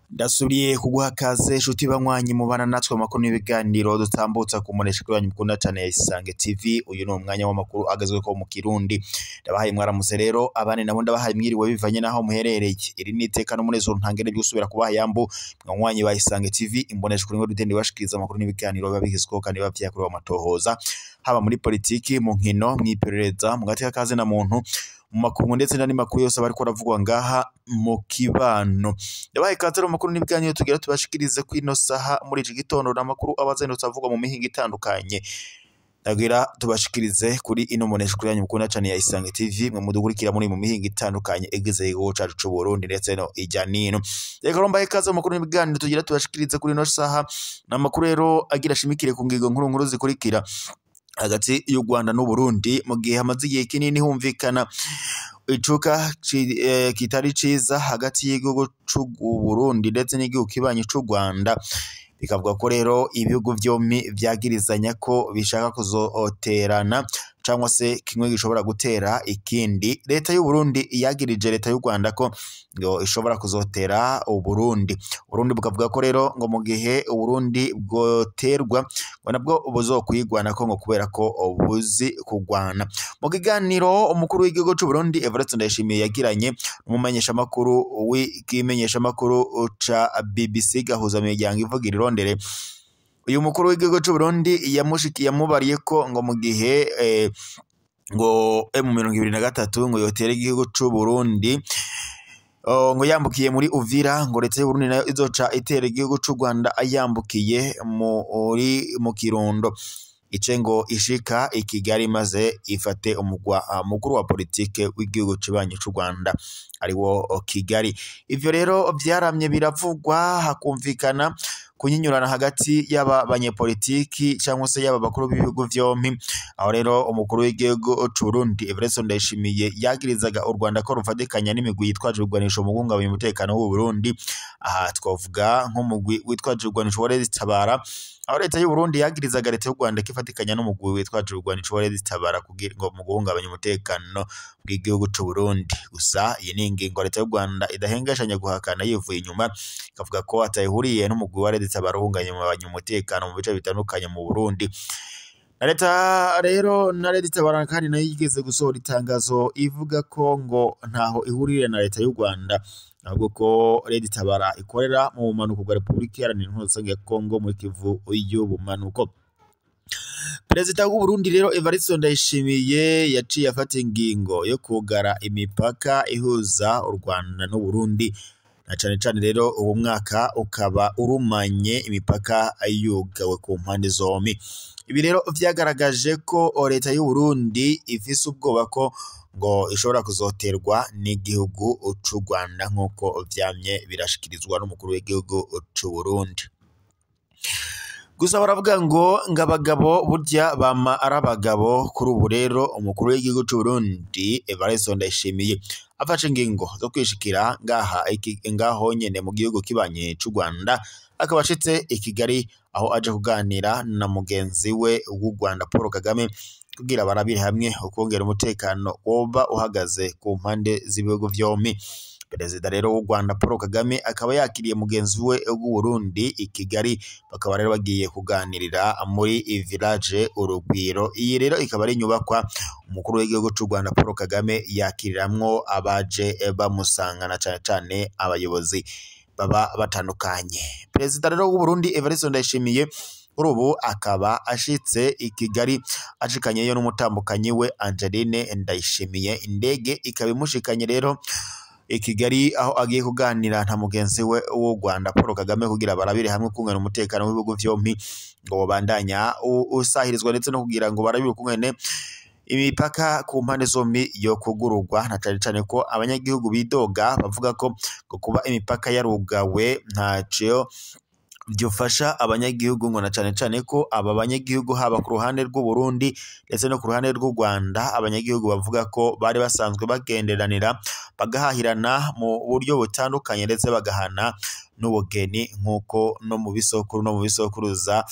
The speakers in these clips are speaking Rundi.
Ndasubiye kuguha kaze shuti banywanyi mubana natwe amakuru n'ibiganiro dutambutsa ku munesha kwanyu mukunda cyane ya Isange TV. Uyu ni umwanya w'amakuru agezwe ko mu Kirundi. Ndabahaye mwaramutse rero abane nabo ndabahaye mwiriwe bivanye naho muherereye. Iri ni iteka no munezo ntangere by'usubira kubaha yambu mwanywanyi ba Isange TV imbonesha kuri ngo dutende bashikiriza amakuru n'ibiganiro babigizwe kandi bavyakuruwa amatohoza haba muri politiki mu nkino mwiperereza mu gateka kaze na muntu mu makungu ndetse n'andi makuru yose bariko ravugwa ngaha mu kibano. Yabaye katero makuru n'ibiganiro tugira tubashikirize kwino saha muri iki gitondo n'amakuru abazendutse avugwa mu mihinga itandukanye. Ndagira tubashikirize kuri ino monesha kuri yanyu mukunda cyane ya Isange TV mwe mudukurikira muri mu mihinga itandukanye egeze igihugu cacu c'u Burundi ndetse no ijyanino. Reka romba ikaze makuru n'ibiganiro tugira tubashikirize kuri ino saha n'amakuru rero agira shimikire ku ngingo nkuru zikurikira hagati y'u Rwanda n'u Burundi mu gihe hamaze igihe kinini humvikana icuka kitari ciza hagati y'igihugu c'u Burundi ndetse n'igihugu kibanyi c'u Rwanda. Bikavuga ko rero ibihugu vyompi vyagirizanya ko bishaka kuzoterana cyangwa se kimwe gishobora gutera ikindi. Leta y'u Burundi yagirije leta y'u Rwanda ko ngo ishobora kuzotera u Burundi. Burundi bukavuga ko rero ngo mu gihe u Burundi bwoterwa ngo nabwo buzokwigwana ko ngo kubera ko buzi kugwana. Mu kiganiro umukuru w'igihugu c'u Burundi Evariste Ndayishimiye yagiranye n'umumenyesha makuru w'ikimenyesha makuru ca BBC gahuza miryango ivugira irondere, uyu mukuru w'igihugu c'u Burundi yamubariye ko ngo mu gihe ngo M23 ngo yotere igihugu c'u Burundi ngo yambukiye muri Uvira ngo leta y'u Burundi nayo izoca itera igihugu c'u Rwanda ayambukiye mu Kirundo ice ngo ishika i Kigali maze ifate umugwa mukuru wa politike w'igihugu cibanyi c'u Rwanda ariwo Kigali. Ivyo rero vyaramye biravugwa hakumvikana kunyinyurana hagati y'aba banyepolitiki cyangwa se y'aba bakuru b'ibihugu vyompi. Aho rero umukuru w'igihugu c'u Burundi Evariste Ndayishimiye yagirizaga u Rwanda ko rufadikanya n'imigwi yitwaje urwanisho mu guhungabanya umutekano w'u Burundi. Aha twavuga nk'umugwi witwaje urwanisho wa Tabara, aho leta y'u Burundi yagirizaga leta y'u Rwanda kifatikanya n'umugwi witwaje urwanisho wa Tabara kugira ngo mu guhungabanya umutekano bw'igihugu c'u Burundi. Gusa iyi ni ingingo leta y'u Rwanda idahengeshanya guhakana yivuye inyuma, ikavuga ko atayihuriye n'umugwi wa Tabara uhungabanya umutekano mu bice bitandukanye mu Burundi. Na leta rero na Tabara kandi nayo yigeze gusohora itangazo ivuga ko ngo ntaho ihuriye na leta y'u Rwanda, ahubwo ko Tabara ikorera mu bumanuko bwa Repubulika Iharanira Intwaro ya Kongo muri Kivu y'ubumanuko. Perezida w'u Burundi rero Evariste Ndayishimiye yaciye afata ingingo yo kugara imipaka ihuza u Rwanda n'u Burundi, na cane cane rero ubu mwaka ukaba urumanye imipaka yugawe ku mpande zompi. Ibi rero vyagaragaje ko leta y'u Burundi ifise ubwoba ko ngo ishobora kuzoterwa n'igihugu c'u Rwanda nk'uko vyamye birashikirizwa n'umukuru w'igihugu c'u Burundi. Gusa baravuga ngo ngabagabo burya bama arabagabo. Kuri ubu rero umukuru w'igihugu c'u Burundi Evariste Ndayishimiye afashe ingingo zo kwishikira ngaho nyene mu gihugu kibanye c'u Rwanda, akaba ashitse i Kigali aho aje kuganira na mugenzi we w'u Rwanda Paul Kagame kugira barabire hamwe ukongera umutekano woba uhagaze ku mpande z'ibihugu vyompi. Perezida rero w'u Rwanda Paul Kagame akaba yakiriye mugenzi we w'u Burundi i Kigali, bakaba rero bagiye kuganirira muri village Urugwiro. Iyi rero ikaba ari nyubakwa umukuru w'igihugu c'u Rwanda Paul Kagame yakiriramwo abaje bamusangana cyane cyane abayobozi baba batandukanye. Perezida rero w'u Burundi Evariste Ndayishimiye kuri ubu akaba ashitse i Kigali ashikanyeyo n'umutambukanyi we Angeline Ndayishimiye. Indege ikaba imushikanye rero i Kigali aho agiye kuganira na mugenzi we w'u Rwanda Paul Kagame kugira barabire hamwe kungana umutekano w'ibihugu vyompi ngo bandanya usahirizwa ndetse no kugira ngo barabire kungene imipaka ku mpande zompi yo kugururwa. Na cane cane ko abanyagihugu bidoga bavuga ko kuba imipaka yarugawe ntaco byufasha abanyagihugu ngo na cane ko aba banyagihugu haba ku ruhande rw'u Burundi ndetse no ku ruhande rw'u Rwanda abanyagihugu bavuga ko bari basanzwe bagenderanira bagahahirana mu buryo butandukanye ndetse bagahana n'ubugeni nk'uko no mu bisokuru no mu bisokuruza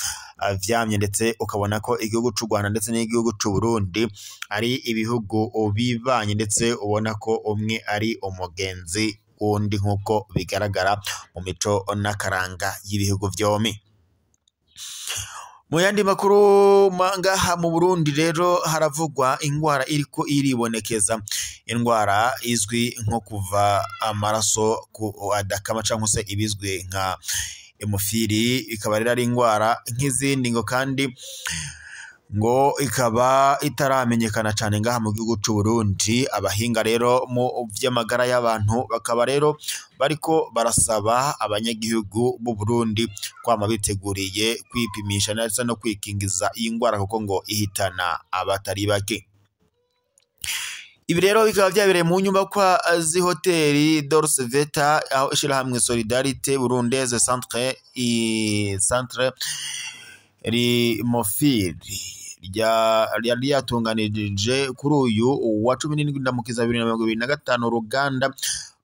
vyamye, ndetse ukabona ko igihugu c'u Rwanda ndetse n'igihugu c'u Burundi ari ibihugu bibanye, ndetse ubona ko umwe ari umugenzi wundi nk'uko bigaragara mu mico n'akaranga y'ibihugu vyompi. Mu yandi makuru ngaha mu Burundi rero haravugwa ingwara iriko iribonekeza, indwara izwi nko kuva amaraso ku adakama cyangwa se ibizwi nka hemofili, ikaba rero ari ingwara nk'izindi ngo kandi ngo ikaba itaramenyekana cyane ngaha mu gihugu c'u Burundi. Abahinga rero mu vy'amagara y'abantu bakaba rero bariko barasaba abanyagihugu b'u Burundi kwama biteguriye kwipimisha ndetse no kwikingiza iyi ngwara kuko ngo ihitana abatari bake. Ibi rero bikaba byabereye mu nyubakwa z'ihoteli Dolce Vita aho ishirahamwe Solidarité Burundaise Centre Hemophilie ryari yatunganirije kuri uyu wa 17 Ndamukiza 2025 uruganda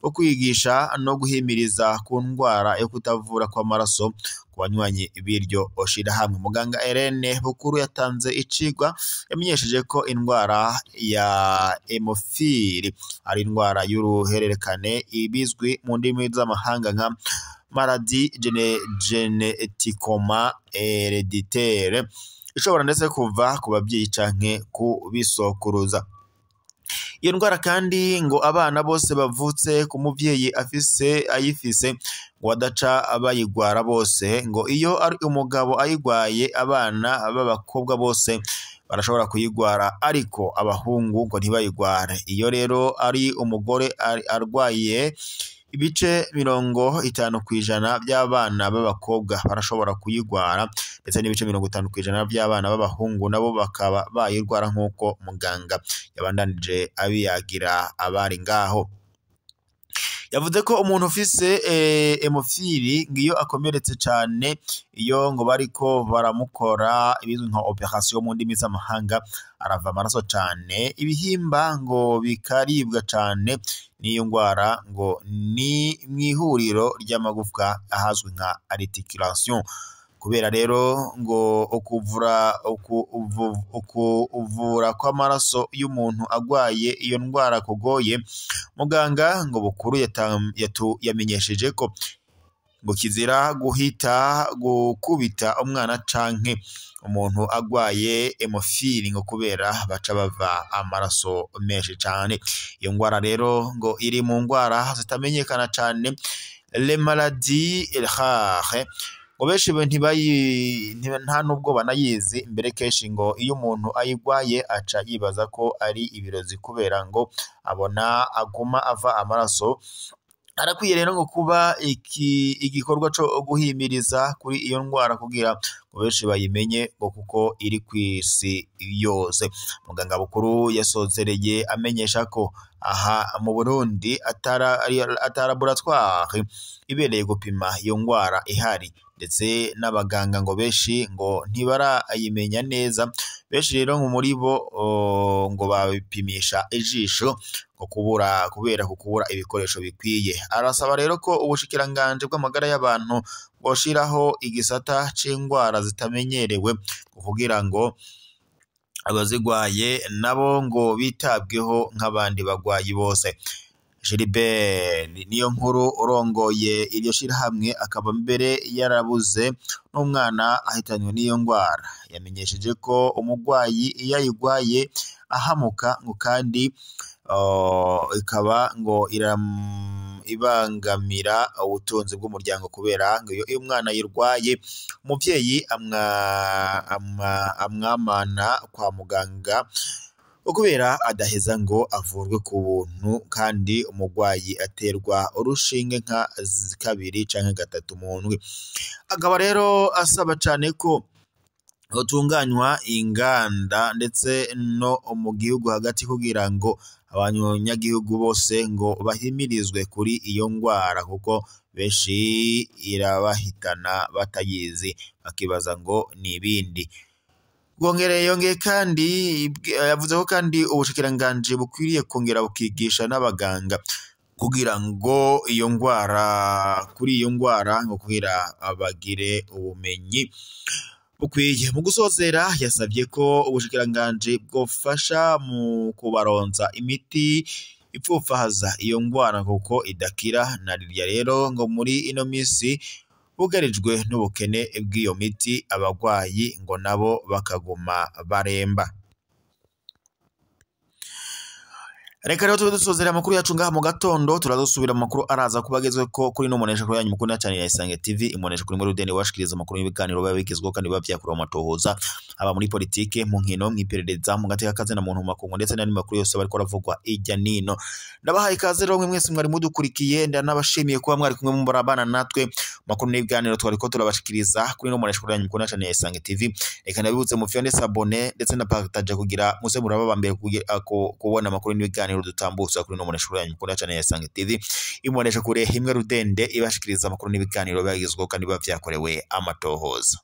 rwo kwigisha no guhimiriza ku ndwara yo kutavura kw'amaraso ku banywanyi b'iryo shirahamwe. Muganga Irene Bukuru yatanze icigwa yamenyesheje ko indwara ya hemophilie ari indwara y'uruhererekane ibizwi mu ndimi z'amahanga nka maladie génétiquement héréditaire, ishobora ndetse kuva ku babyeyi canke ku bisokuruza. Iyo ndwara kandi ngo abana bose bavutse ku muvyeyi ayifise ngo badaca bayigwara bose, ngo iyo ari umugabo ayigwaye abana b'abakobwa bose barashobora kuyigwara ariko abahungu ngo ntibayigware. Iyo rero ari umugore arwaye ibice 50% by'abana b'abakobwa barashobora kuyigwara, ndetse n'ibice 50% by'abana b'abahungu nabo bakaba bayirwara nk'uko muganga yabandanije abiyagira abari ngaho. Yavuze ko umuntu ufise hemophilie ngiyo akomeretse cyane, iyo ngo bariko baramukora ibizwi nka operation mu ndimi z'amahanga, arava amaraso cyane, ibihimba ngo bikaribwa cyane n'iyo ngwara, ngo ni mwihuriro ry'amagufwa ahazwi nka articulation. Kubera rero ngo ukuvura kw'amaraso y'umuntu agwaye iyo ndwara kugoye, muganga ngo Bukuru yamenyesheje ko ngo kizira guhita gukubita umwana canke umuntu agwaye hemophilie ngo kubera baca bava amaraso menshi cyane. Iyo ngwara rero ngo iri mu ngwara zitamenyekana cyane, les maladies rares, ngo benshi nta nubwo banayizi mbere. Kenshi ngo iyo umuntu ayigwaye aca yibaza ko ari ibirozi kubera ngo abona aguma ava amaraso. Arakwiye rero ngo kuba igikorwa cyo guhimiriza kuri iyo ndwara kugira ngo benshi bayimenye ngo kuko iri kw'isi yose. Muganga Bukuru yasozereye amenyesha ko aha mu Burundi ataraboratoire ibereye gupima iyo ndwara ihari, ndetse n'abaganga ngo benshi ngo ntibarayimenya neza. Benshi rero ngo muri bo ngo babipimisha ijisho ngo kubera kukubura ibikoresho bikwiye. Arasaba rero ko ubushikiranganje bw'amagara y'abantu boshiraho igisata c'indwara zitamenyerewe kugira ngo abazigwaye nabo ngo bitabweho nk'abandi bagwayi bose. Gilbert niyo nkuru urongoye iryo shirahamwe akaba mbere yarabuze n'umwana ahitanywe n'iyo ndwara, yamenyesheje ko umugwayi iyo ayigwaye ahamuka ngo kandi ikaba ngo ibangamira ubutunzi bw'umuryango, kubera ngo iyo umwana yirwaye umuvyeyi amwamana kwa muganga kubera adaheza ngo avurwe ku buntu, kandi umugwayi aterwa urushinge nka 2 canke 3 mu ndwi. Akaba rero asaba cyane ko utunganywa inganda ndetse no mu gihugu hagati kugira ngo abanyagihugu bose ngo bahimirizwe kuri iyo ngwara kuko benshi irabahitana batayizi bakibaza ngo nibindi. Yongeye kandi yavuze ko kandi ubushikiranganje bukwiriye kongera bukigisha n'abaganga kugira ngo iyo ngwara ngo kugira abagire ubumenyi bukwiye. Mu gusozera yasabye ko ubushikiranganje bwofasha mu kubaronza imiti ipfufahaza iyo ngwara kuko idakira na rirya rero ngo muri ino misi bugarijwe n'ubukene bw'iyo miti abagwayi ngo nabo bakaguma baremba. Reka rero tube dusozera amakuru yacu ngaha mu gatondo, turazosubira amakuru araza kubagezwe ko kuri no munesha kuri yanyu mukunda cyane ya Isange TV imonesha kuri muri Rudeni washikiriza amakuru y'ibiganiro babigezweho kandi bavyakura mu matohoza aba muri politike mu nkino mwiperereza mu gateka kaze na muntu makungu ndetse n'andi makuru yose bariko ravugwa ijya nino. Ndabahaye ikaze rero mwese mwari mudukurikiye ndanabashimiye kuba mwari kumwe mu barabana natwe makuru n'ibiganiro twariko turabashikiriza kuri no munesha kuri yanyu mukunda cyane ya Isange TV. Reka nabibutse mu fyonde s'abonner ndetse na partage kugira muze muraba mbere kubona amakuru n'ibiganiro dutambutsa kuri no munesha kuri yanyu mukunda cyane ya Isange TV imonesha kure himwe Rudende ibashikiriza amakuru n'ibiganiro bagezweho kandi bavyakorewe amatohoza.